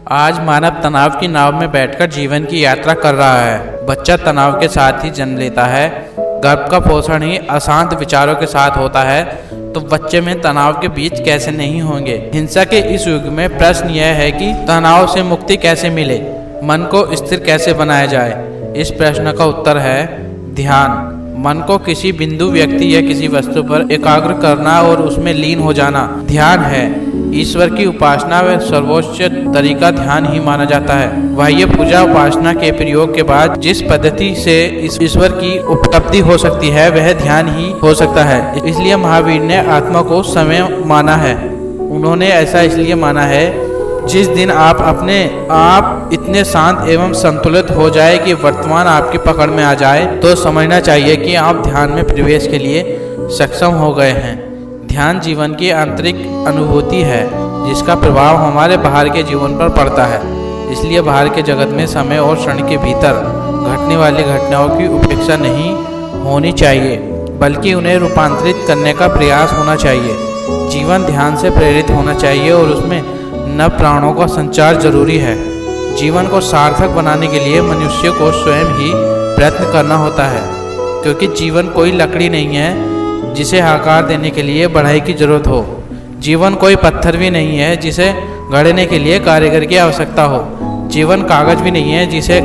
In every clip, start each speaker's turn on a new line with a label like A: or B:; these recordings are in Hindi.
A: आज मानव तनाव की नाव में बैठकर जीवन की यात्रा कर रहा है। बच्चा तनाव के साथ ही जन्म लेता है। गर्भ का पोषण ही अशांत विचारों के साथ होता है, तो बच्चे में तनाव के बीच कैसे नहीं होंगे। हिंसा के इस युग में प्रश्न यह है कि तनाव से मुक्ति कैसे मिले, मन को स्थिर कैसे बनाया जाए। इस प्रश्न का उत्तर है ध्यान। मन को किसी बिंदु, व्यक्ति या किसी वस्तु पर एकाग्र करना और उसमें लीन हो जाना ध्यान है। ईश्वर की उपासना व सर्वोच्च तरीका ध्यान ही माना जाता है। बाह्य पूजा उपासना के प्रयोग के बाद जिस पद्धति से ईश्वर की उपलब्धि हो सकती है वह ध्यान ही हो सकता है। इसलिए महावीर ने आत्मा को समय माना है। उन्होंने ऐसा इसलिए माना है, जिस दिन आप अपने आप इतने शांत एवं संतुलित हो जाए कि वर्तमान आपकी पकड़ में आ जाए, तो समझना चाहिए कि आप ध्यान में प्रवेश के लिए सक्षम हो गए हैं। ध्यान जीवन की आंतरिक अनुभूति है, जिसका प्रभाव हमारे बाहर के जीवन पर पड़ता है। इसलिए बाहर के जगत में समय और क्षण के भीतर घटने वाली घटनाओं की उपेक्षा नहीं होनी चाहिए, बल्कि उन्हें रूपांतरित करने का प्रयास होना चाहिए। जीवन ध्यान से प्रेरित होना चाहिए और उसमें नव प्राणों का संचार जरूरी है। जीवन को सार्थक बनाने के लिए मनुष्य को स्वयं ही प्रयत्न करना होता है, क्योंकि जीवन कोई लकड़ी नहीं है जिसे आकार देने के लिए बढ़ाई की जरूरत हो। जीवन कोई पत्थर भी नहीं है जिसे गढ़ने के लिए कारीगर की आवश्यकता हो। जीवन कागज भी नहीं है जिसे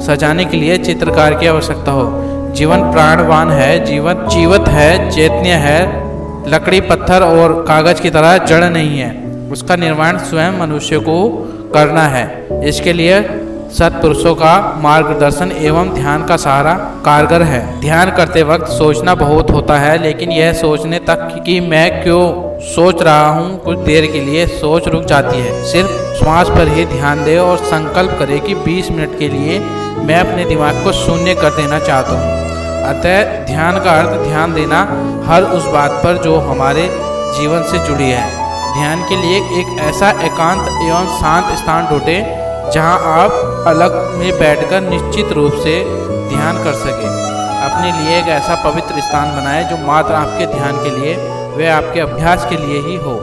A: सजाने के लिए चित्रकार की आवश्यकता हो। जीवन प्राणवान है, जीवन जीवित है, चैतन्य है। लकड़ी, पत्थर और कागज की तरह जड़ नहीं है। उसका निर्माण स्वयं मनुष्य को करना है। इसके लिए सत्पुरुषों का मार्गदर्शन एवं ध्यान का सहारा कारगर है। ध्यान करते वक्त सोचना बहुत होता है, लेकिन यह सोचने तक कि मैं क्यों सोच रहा हूँ, कुछ देर के लिए सोच रुक जाती है। सिर्फ श्वास पर ही ध्यान दे और संकल्प करे कि 20 मिनट के लिए मैं अपने दिमाग को शून्य कर देना चाहता हूँ। अतः ध्यान का अर्थ ध्यान देना हर उस बात पर जो हमारे जीवन से जुड़ी है। ध्यान के लिए एक ऐसा एकांत एवं शांत स्थान ढूंढें जहां आप अलग में बैठकर निश्चित रूप से ध्यान कर सकें। अपने लिए एक ऐसा पवित्र स्थान बनाएं जो मात्र आपके ध्यान के लिए व आपके अभ्यास के लिए ही हो।